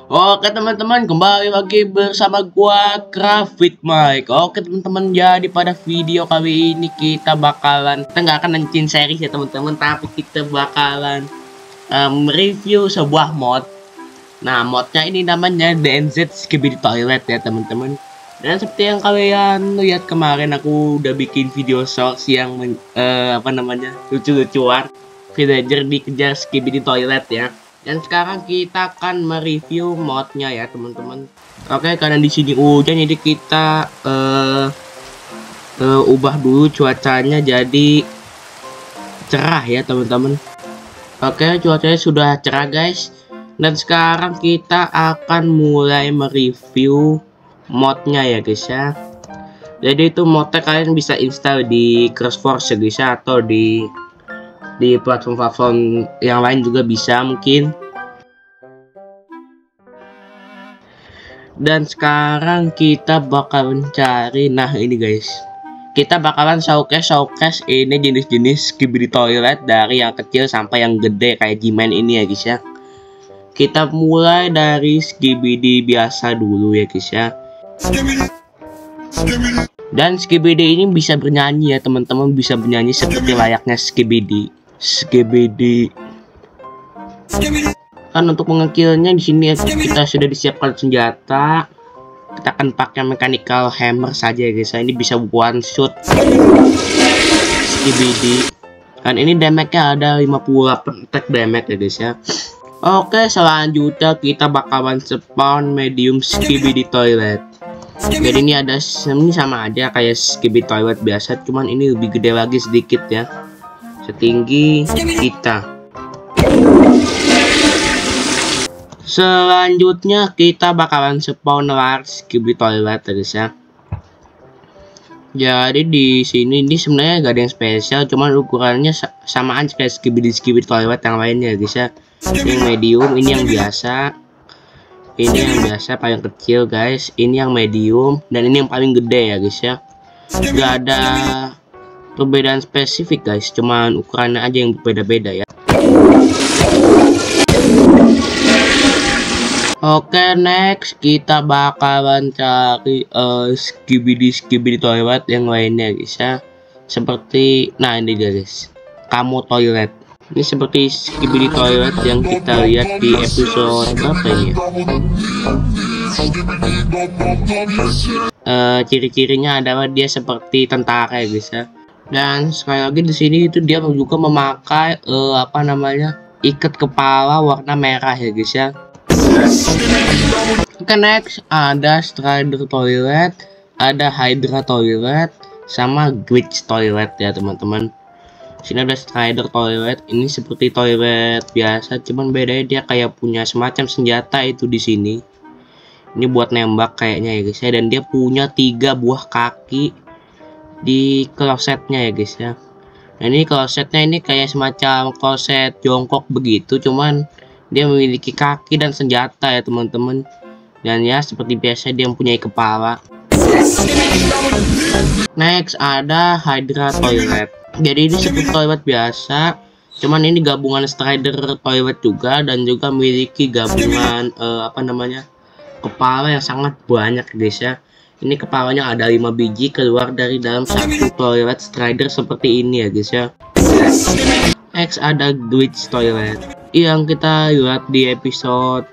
Oke teman-teman, kembali lagi bersama gua Craft with Mike. Oke teman-teman, jadi pada video kali ini kita nggak akan lanjutin series ya teman-teman, tapi kita bakalan review sebuah mod. Nah, modnya ini namanya DNZ Skibidi Toilet ya teman-teman. Dan seperti yang kalian lihat kemarin, aku udah bikin video shorts yang lucu-lucuan, villager dikejar Skibidi Toilet ya. Dan sekarang kita akan mereview modnya ya teman-teman. Oke, karena di sini hujan, jadi kita ubah dulu cuacanya jadi cerah ya teman-teman. Oke, cuacanya sudah cerah guys. Dan sekarang kita akan mulai mereview modnya ya guys ya. Jadi itu modnya kalian bisa install di CrossForce ya guys ya, atau di platform-platform yang lain juga bisa mungkin. Dan sekarang kita bakal mencari, nah ini guys, kita bakalan showcase ini jenis-jenis Skibidi Toilet dari yang kecil sampai yang gede kayak G-Man ini ya guys ya. Kita mulai dari Skibidi biasa dulu ya guys ya. Dan Skibidi ini bisa bernyanyi ya teman-teman, bisa bernyanyi seperti layaknya Skibidi. Kan untuk mengekilnya di sini kita sudah disiapkan senjata. Kita akan pakai mechanical hammer saja ya guys. Ini bisa one shot Skibidi. Dan ini damage-nya ada 58 attack damage ya guys ya. Oke, selanjutnya kita bakalan spawn medium Skibidi Toilet. Jadi ini sama aja kayak Skibidi Toilet biasa, cuman ini lebih gede lagi sedikit ya, setinggi kita. Selanjutnya kita bakalan spawn large Skibidi Toilet guys ya. Jadi di sini ini sebenarnya gak ada yang spesial, cuman ukurannya sama aja kayak Skibidi Toilet yang lainnya guys ya. Ini yang medium, ini yang biasa. Ini yang biasa paling kecil guys, ini yang medium, dan ini yang paling gede ya guys ya. Gak ada perbedaan spesifik guys, cuman ukurannya aja yang berbeda-beda ya. Oke, next kita bakalan cari Skibidi Toilet yang lainnya guys ya. Seperti, nah ini dia guys, Camo Toilet. Ini seperti Skibidi Toilet yang kita lihat di episode berapa ini ya? Ciri-cirinya adalah dia seperti tentara ya guys ya. Dan sekali lagi di sini itu dia juga memakai ikat kepala warna merah ya guys ya. Oke, next ada Strider Toilet, ada Hydra Toilet, sama Glitch Toilet ya teman-teman. Sini ada Strider Toilet, ini seperti toilet biasa, cuman bedanya dia kayak punya semacam senjata itu di sini. Ini buat nembak kayaknya ya guys ya, dan dia punya 3 buah kaki di klosetnya ya guys ya. Nah, ini klosetnya ini kayak semacam kloset jongkok begitu, cuman dia memiliki kaki dan senjata ya teman-teman. Dan ya seperti biasa dia mempunyai kepala. Next ada Hydra Toilet. Jadi ini seperti toilet biasa, cuman ini gabungan Strider Toilet juga, dan juga memiliki gabungan kepala yang sangat banyak guys ya. Ini kepalanya ada 5 biji keluar dari dalam satu toilet Strider seperti ini ya guys ya. Next ada Glitch Toilet yang kita lihat di episode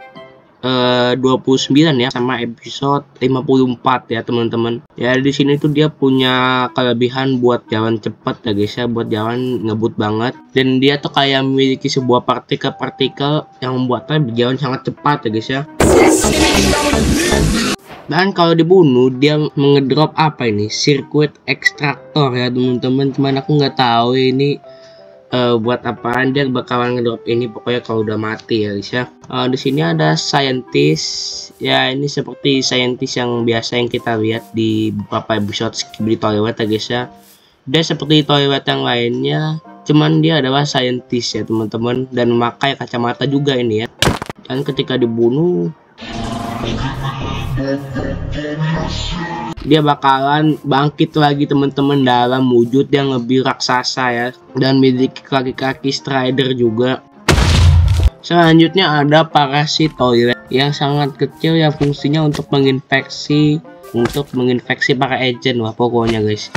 29 ya, sama episode 54 ya teman-teman. Ya di sini tuh dia punya kelebihan buat jalan cepat ya guys ya, buat jalan ngebut banget, dan dia tuh kayak memiliki sebuah partikel yang membuatnya berjalan sangat cepat ya guys ya. Dan kalau dibunuh dia mengedrop apa ini, Circuit Extractor ya teman-teman, cuman aku nggak tahu ini buat apaan dia bakalan ngedrop ini, pokoknya kalau udah mati ya guys ya. Di sini ada Scientist ya, ini seperti Scientist yang biasa yang kita lihat di beberapa episode Skibidi Toilet ya guys ya. Dia seperti toilet yang lainnya, cuman dia adalah Scientist ya teman-teman, dan memakai kacamata juga ini ya. Dan ketika dibunuh dia bakalan bangkit lagi teman-teman dalam wujud yang lebih raksasa ya, dan memiliki kaki-kaki Strider juga. Selanjutnya ada Parasit Toilet. yang sangat kecil yang fungsinya untuk menginfeksi para agent. Wah pokoknya guys.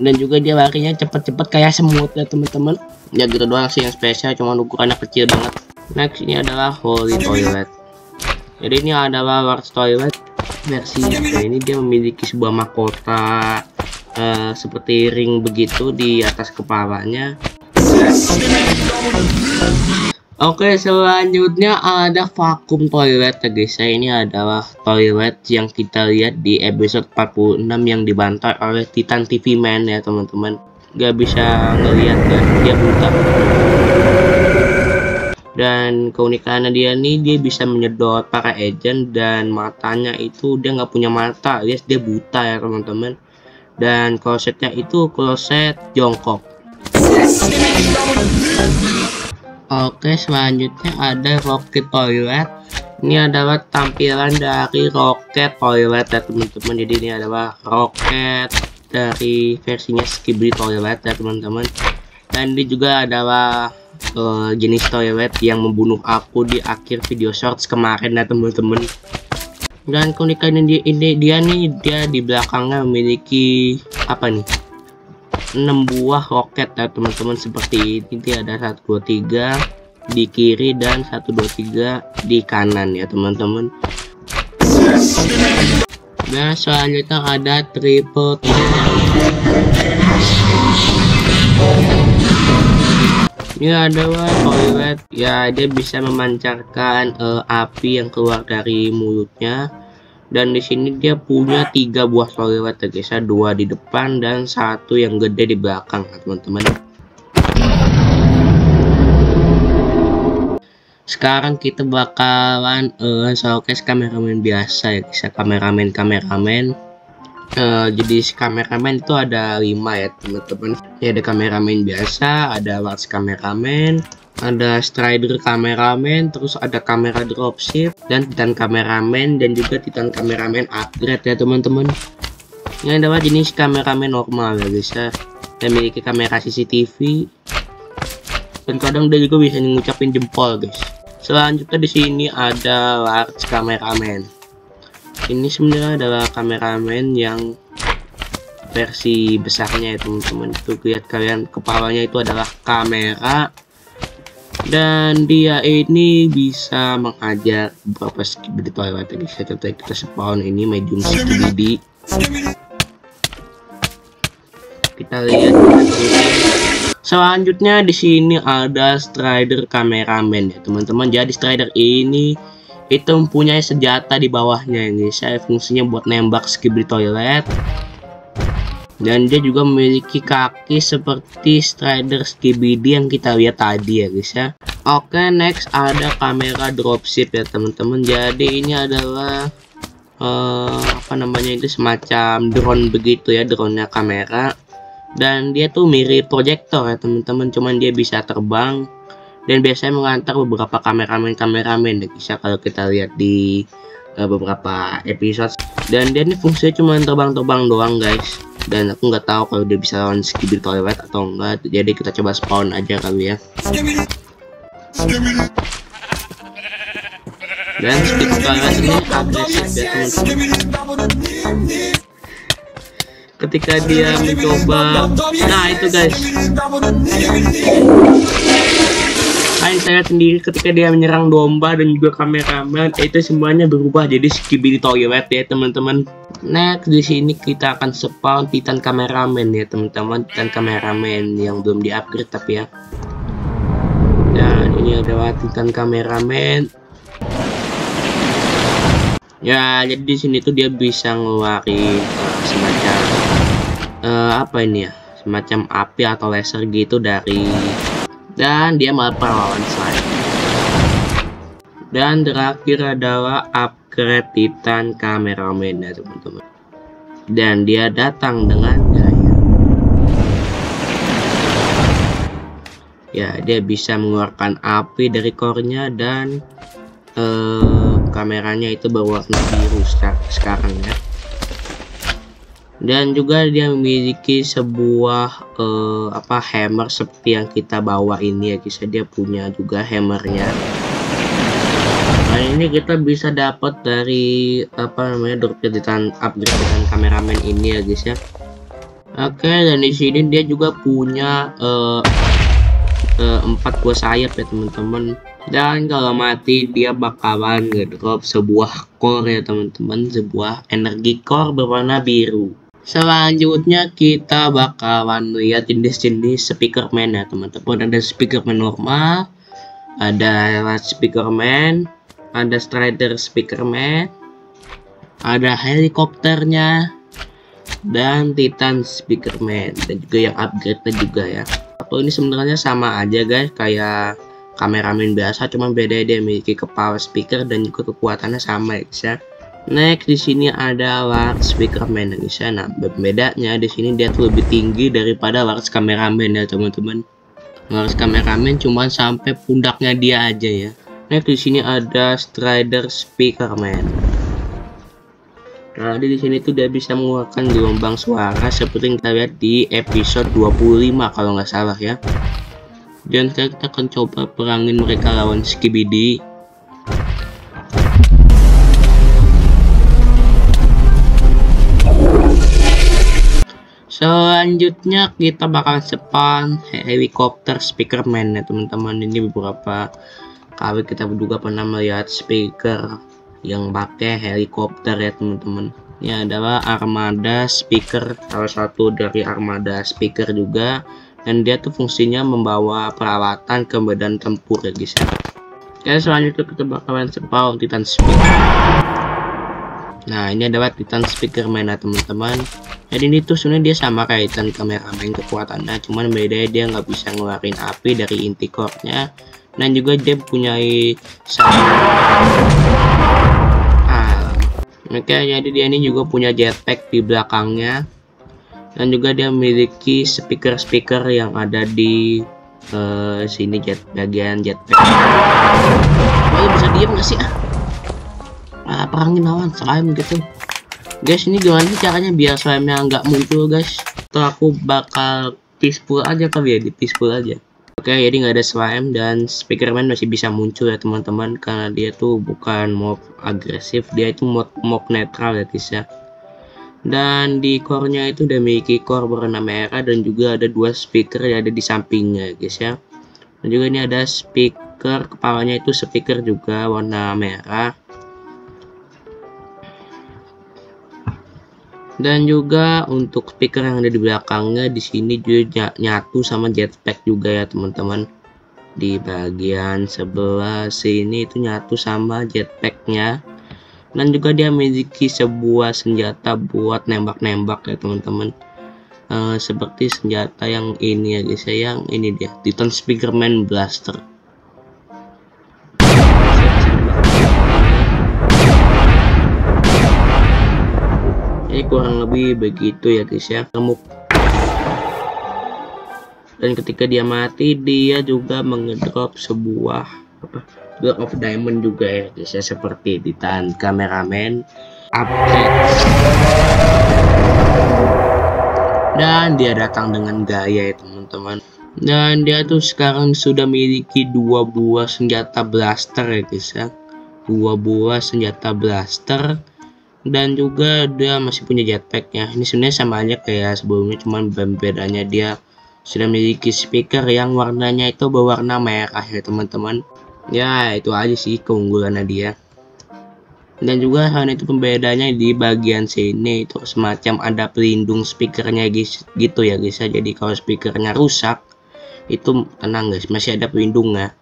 Dan juga dia larinya cepet-cepet kayak semut ya teman-teman. Ya gitu doang sih yang spesial, cuma ukurannya kecil banget. Next ini adalah Holy Toilet. Jadi ini adalah large toilet versi ini dia memiliki sebuah mahkota seperti ring begitu di atas kepalanya. Oke, selanjutnya ada vacuum toilet ya guys. Ini adalah toilet yang kita lihat di episode 46 yang dibantai oleh Titan TV Man ya teman-teman. Gak bisa ngelihat kan, dia buta. Dan keunikannya dia nih, dia bisa menyedot para agent dan matanya itu dia nggak punya mata, guys, dia buta ya teman-teman. Dan klosetnya itu kloset jongkok. Oke, selanjutnya ada Rocket Toilet. Ini adalah tampilan dari Rocket Toilet ya teman-teman. Jadi ini adalah Rocket dari versinya Skibidi Toilet ya teman-teman. Dan ini juga adalah jenis toilet yang membunuh aku di akhir video shorts kemarin ya teman-teman. Dan keunikan dia di belakangnya memiliki apa nih, 6 buah roket ya teman-teman, seperti ini. Dia ada 1 2 3 di kiri dan 1 2 3 di kanan ya teman-teman. Dan selanjutnya ada triple ini adalah toilet ya, dia bisa memancarkan api yang keluar dari mulutnya. Dan di sini dia punya 3 buah toilet ya guys, 2 di depan dan 1 yang gede di belakang teman-teman. Sekarang kita bakalan showcase kameramen biasa ya guys, kameramen. Jadi kameramen itu ada 5 ya teman-teman. Ya, ada kameramen biasa, ada large kameramen, ada strider kameramen, terus ada kamera dropship dan titan kameramen, dan juga titan kameramen upgrade ya teman-teman. Ini adalah jenis kameramen normal ya guys ya, dan memiliki kamera CCTV dan kadang dia juga bisa ngucapin jempol guys. Selanjutnya di sini ada large kameramen. Ini sebenarnya adalah kameramen yang versi besarnya ya teman-teman. Itu lihat kalian, kepalanya itu adalah kamera. Dan dia ini bisa menghajar beberapa Skibidi toilet. Kita spawn ini medium Skibidi. Kita lihat. Selanjutnya di sini ada strider kameramen ya teman-teman. Jadi strider ini itu mempunyai senjata di bawahnya ini. Saya fungsinya buat nembak Skibidi toilet. Dan dia juga memiliki kaki seperti strider Skibidi yang kita lihat tadi ya guys ya. Oke, next ada kamera dropship ya teman-teman. Jadi ini adalah apa namanya itu, semacam drone begitu ya, drone-nya kamera. Dan dia tuh mirip proyektor ya teman-teman, cuman dia bisa terbang dan biasanya mengantar beberapa kameramen ya guys ya, kalau kita lihat di beberapa episode. Dan dia ini fungsinya cuma terbang-terbang doang guys, dan aku nggak tahu kalau dia bisa lawan Skibidi toilet atau enggak. Jadi kita coba spawn aja kali ya. Dan Skibidi toilet ini agresif ya teman-teman. Ketika dia mencoba, nah itu guys, saya lihat sendiri ketika dia menyerang domba dan juga kameramen, itu semuanya berubah jadi Skibidi toilet ya teman-teman. Next di sini kita akan spawn titan kameramen ya teman-teman, titan kameramen yang belum di-upgrade tapi ya. Dan ini adalah titan kameramen. Ya, jadi di sini tuh dia bisa ngeluarin semacam apa ini ya, semacam api atau laser gitu dari, dan dia malah lawan saya. Dan terakhir adalah upgrade titan kameramen ya teman-teman. Dan dia datang dengan gaya. Ya, dia bisa mengeluarkan api dari core-nya dan kameranya itu berwarna biru sekarang ya. Dan juga dia memiliki sebuah hammer seperti yang kita bawa ini ya guys. Dia punya juga hammernya. Nah ini kita bisa dapat dari apa namanya upgrade dengan kameramen ini ya guys ya. Oke, dan di sini dia juga punya 4 buah sayap ya teman-teman. Dan kalau mati dia bakalan ngedrop sebuah core ya teman-teman, sebuah energi core berwarna biru. Selanjutnya kita bakalan lihat jenis-jenis speakerman ya teman-teman. Ada speakerman normal, ada speakerman, ada strider speakerman, ada helikopternya, dan titan speakerman, dan juga yang upgrade-nya juga ya. Atau ini sebenarnya sama aja guys, kayak kameramen biasa, cuma beda dia memiliki kepala speaker dan juga kekuatannya sama ya guys ya. Next di sini ada Lars speakerman guys ya. Nah, bedanya di sini dia tuh lebih tinggi daripada Lars kameramen ya teman-teman. Lars kameramen cuma sampai pundaknya dia aja ya. Next di sini ada strider speakerman. Nah, di sini tuh dia bisa mengeluarkan gelombang suara seperti yang kita lihat di episode 25 kalau nggak salah ya. Dan sekarang kita akan coba perangin mereka lawan Skibidi. Selanjutnya kita bakal spawn helikopter speakerman ya teman-teman. Ini beberapa kali kita juga pernah melihat speaker yang pakai helikopter ya teman-teman. Ini adalah armada speaker, salah satu dari armada speaker juga, dan dia tuh fungsinya membawa peralatan ke medan tempur ya guys ya. Oke, selanjutnya kita bakalan spawn titan speaker. Nah ini adalah titan speakerman ya teman-teman. Jadi ini tuh sebenarnya dia sama kayak titan kameramen kekuatannya, cuman beda dia nggak bisa ngeluarin api dari inti core-nya, dan juga dia punya Oke, jadi dia ini juga punya jetpack di belakangnya, dan juga dia memiliki speaker yang ada di sini bagian jetpack. Oh, bisa diem nggak sih perangin lawan slime gitu guys. Ini gimana sih caranya biar slime-nya nggak muncul guys? Atau aku bakal peaceful aja kali ya, di peaceful aja. Oke, jadi nggak ada slime dan speakerman masih bisa muncul ya teman-teman, karena dia tuh bukan mob agresif, dia itu mob netral ya guys ya. Dan di core-nya itu udah memiliki core berwarna merah, dan juga ada 2 speaker yang ada di sampingnya guys ya. Dan juga ini ada speaker, kepalanya itu speaker juga warna merah. Dan juga untuk speaker yang ada di belakangnya di sini juga nyatu sama jetpack juga ya teman-teman. Di bagian sebelah sini itu nyatu sama jetpacknya. Dan juga dia memiliki sebuah senjata buat nembak-nembak ya teman-teman. Seperti senjata yang ini ya guys ya, yang ini dia Titan Speakerman Blaster. Ini kurang lebih begitu ya guys ya, remuk. Dan ketika dia mati dia juga mengedrop sebuah block of diamond juga ya guys ya, seperti Titan kameramen upgrade. Dan dia datang dengan gaya ya teman-teman. Dan dia tuh sekarang sudah memiliki 2 buah senjata blaster ya guys ya, 2 buah senjata blaster. Dan juga dia masih punya jetpacknya. Ini sebenarnya sama aja kayak sebelumnya, cuman bedanya dia sudah memiliki speaker yang warnanya itu berwarna merah ya teman-teman. Ya itu aja sih keunggulannya dia. Dan juga selain itu pembedanya di bagian sini itu semacam ada pelindung speakernya guys, gitu ya guys ya. Jadi kalau speakernya rusak itu tenang guys, masih ada pelindungnya.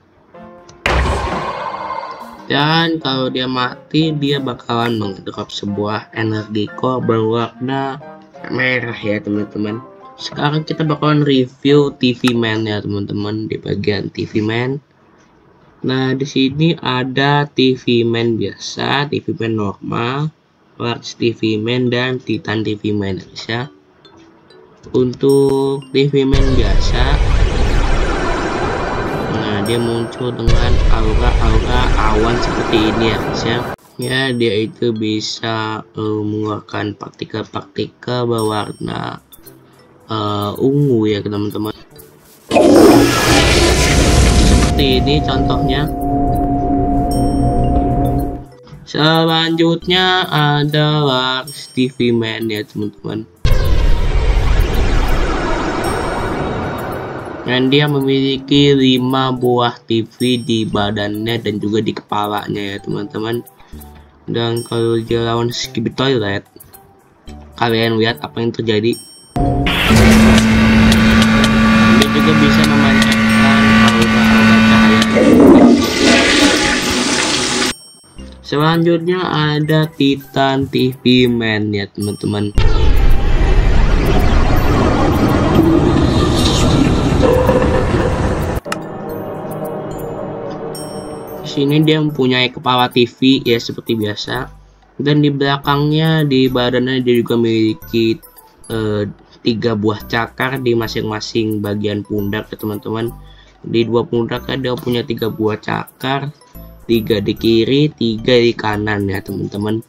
Dan kalau dia mati dia bakalan mengedrop sebuah energi core berwarna merah ya teman-teman. Sekarang kita bakalan review TV Man ya teman-teman, di bagian TV Man. Nah di sini ada TV Man biasa, TV Man normal, Large TV Man, dan Titan TV Man ya. Untuk TV Man biasa, dia muncul dengan aura-aura awan seperti ini ya guys ya. Ya dia itu bisa mengeluarkan partikel-partikel berwarna ungu ya teman-teman. Seperti ini contohnya. Selanjutnya adalah TV Man ya teman-teman. Dan dia memiliki 5 buah TV di badannya dan juga di kepalanya ya teman-teman. Dan kalau dia lawan Skibidi Toilet, kalian lihat apa yang terjadi. Dia juga bisa memancarkan aura-aura cahaya. Selanjutnya ada Titan TV Man ya teman-teman. Di sini dia mempunyai kepala TV ya seperti biasa, dan di belakangnya di badannya dia juga memiliki 3 buah cakar di masing-masing bagian pundak ya teman-teman. Di 2 pundak dia punya 3 buah cakar, 3 di kiri, 3 di kanan ya teman-teman.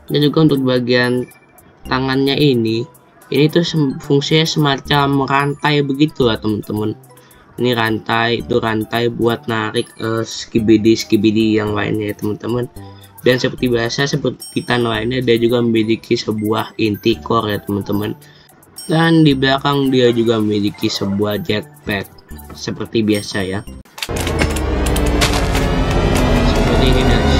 Dan juga untuk bagian tangannya ini tuh fungsinya semacam rantai begitu ya teman-teman. Ini rantai, itu rantai buat narik skibidi yang lainnya ya teman-teman. Dan seperti biasa, seperti Titan lainnya, dia juga memiliki sebuah inti core ya teman-teman. Dan di belakang dia juga memiliki sebuah jetpack seperti biasa ya. Seperti ini guys.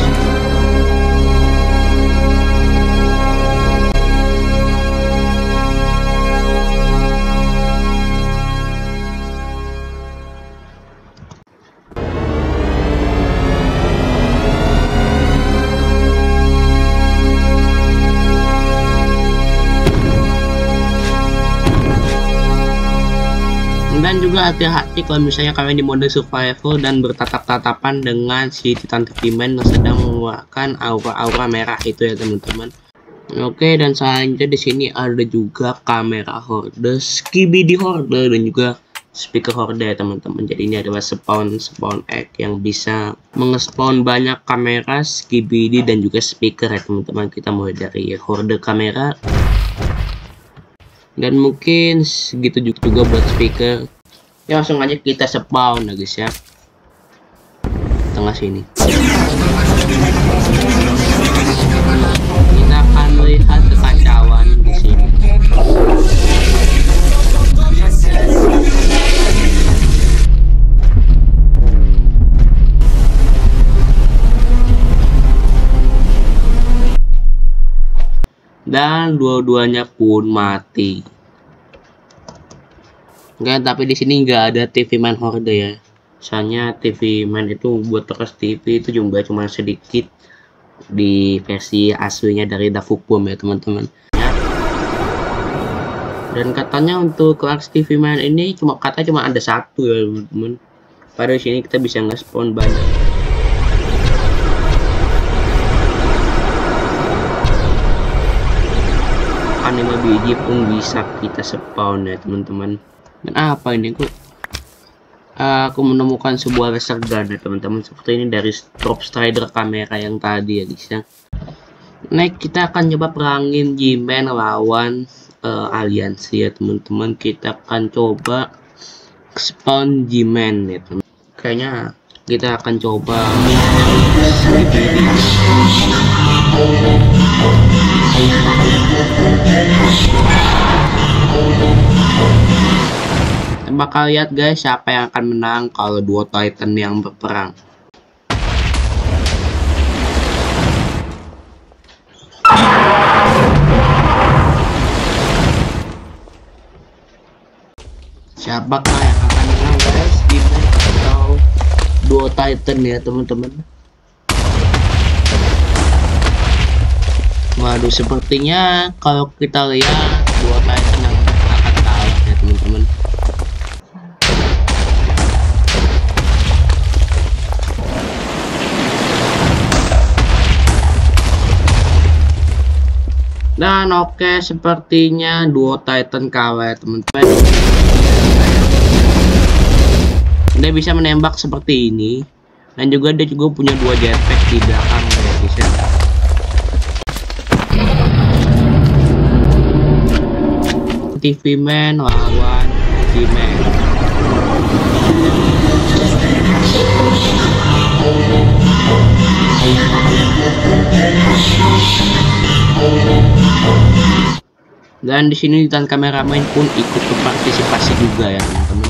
Dan juga hati-hati kalau misalnya kalian di mode survival dan bertatap-tatapan dengan si Titan TV Man yang sedang mengeluarkan aura-aura merah itu ya teman-teman. Oke, dan selanjutnya di sini ada juga kamera horde, Skibidi horde, dan juga speaker horde ya teman-teman. Jadi ini adalah spawn egg yang bisa mengespawn banyak kamera, Skibidi dan juga speaker ya teman-teman. Kita mulai dari horde kamera. Dan mungkin segitu juga buat speaker. Ya langsung aja kita spawn ya guys ya. Tengah sini. Kita akan melihat kekacauan di sini. Dan dua-duanya pun mati. Enggak, tapi di sini nggak ada TV Man horde ya. Soalnya TV Man itu buat terus TV itu jumlah cuma sedikit di versi aslinya dari Dafukbom ya teman-teman. Ya. Dan katanya untuk kelas TV Man ini cuma ada 1 ya teman-teman. Pada sini kita bisa nge-spawn banyak. Kan 5 biji pun bisa kita spawn ya teman-teman. Dan apa ini aku menemukan sebuah laser gun ya teman-teman, seperti ini dari Drop Strider kamera yang tadi ya guys ya. Next kita akan coba perangin G-Man lawan aliansi ya teman-teman. Kita akan coba spawn G-Man ya teman. Kayaknya kita akan coba bakal lihat guys siapa yang akan menang kalau duo Titan yang berperang. Siapakah yang akan menang guys, G-Man atau duo Titan ya teman-teman? Waduh, sepertinya kalau kita lihat duo Titan yang akan kalah ya teman-teman. Dan oke, sepertinya duo Titan kalah ya teman-teman. Dia bisa menembak seperti ini, dan juga dia juga punya 2 jetpack di belakang ya guys ya. TV Man lawan G-Man. Dan di sini dan kameramen pun ikut berpartisipasi juga ya teman-teman.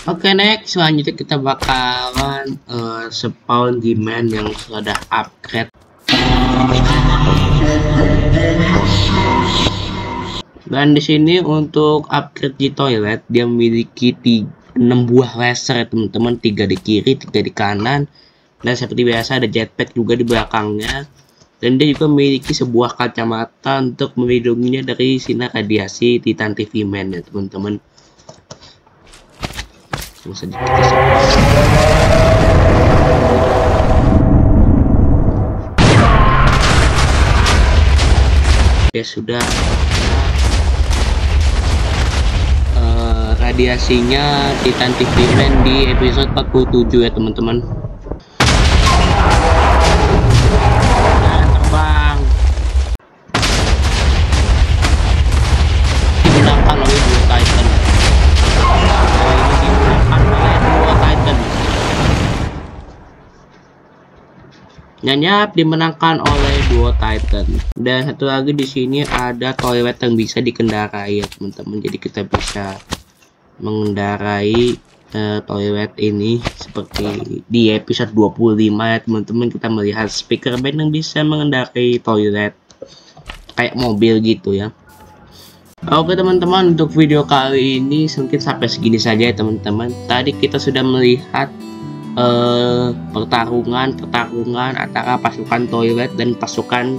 Oke, next selanjutnya kita bakalan spawn di man yang sudah upgrade. Dan di sini untuk upgrade di toilet dia memiliki 6 buah laser ya teman-teman, 3 di kiri, 3 di kanan, dan seperti biasa ada jetpack juga di belakangnya. Dan dia juga memiliki sebuah kacamata untuk melindunginya dari sinar radiasi Titan TV Man ya teman-teman. Ya sudah, radiasinya Titan TV Man di episode 47 ya teman-teman. Terbang digunakan oleh dua Titan. Nyanyap dimenangkan oleh duo Titan. Dan satu lagi di sini ada toilet yang bisa dikendarai ya teman-teman. Jadi kita bisa mengendarai toilet ini seperti di episode 25 ya teman-teman. Kita melihat speaker band yang bisa mengendarai toilet kayak mobil gitu ya. Oke teman-teman, untuk video kali ini mungkin sampai segini saja ya teman-teman. Tadi kita sudah melihat pertarungan antara pasukan toilet dan pasukan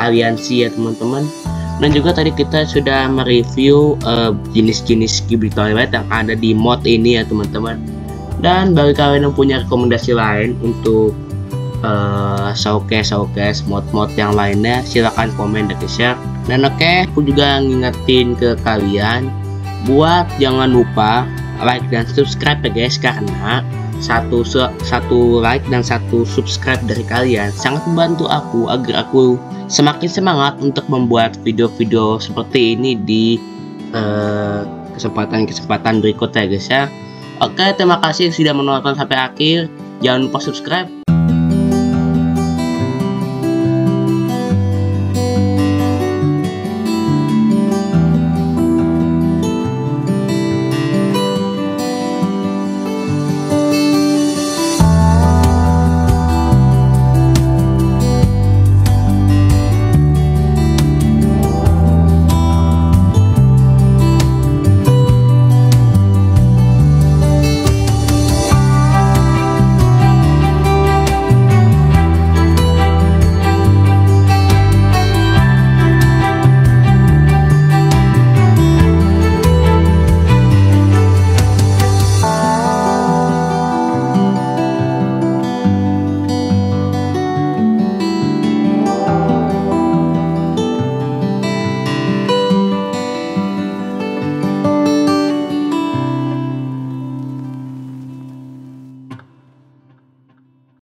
aliansi ya teman-teman. Dan juga tadi kita sudah mereview jenis-jenis Ghibli toilet yang ada di mod ini ya teman-teman. Dan bagi kalian yang punya rekomendasi lain untuk showcase mod-mod yang lainnya, silahkan komen dan share. Dan oke, aku juga ngingetin ke kalian buat jangan lupa like dan subscribe ya guys, karena satu like dan satu subscribe dari kalian sangat membantu aku agar aku semakin semangat untuk membuat video-video seperti ini di kesempatan berikutnya guys ya. Oke, terima kasih sudah menonton sampai akhir. Jangan lupa subscribe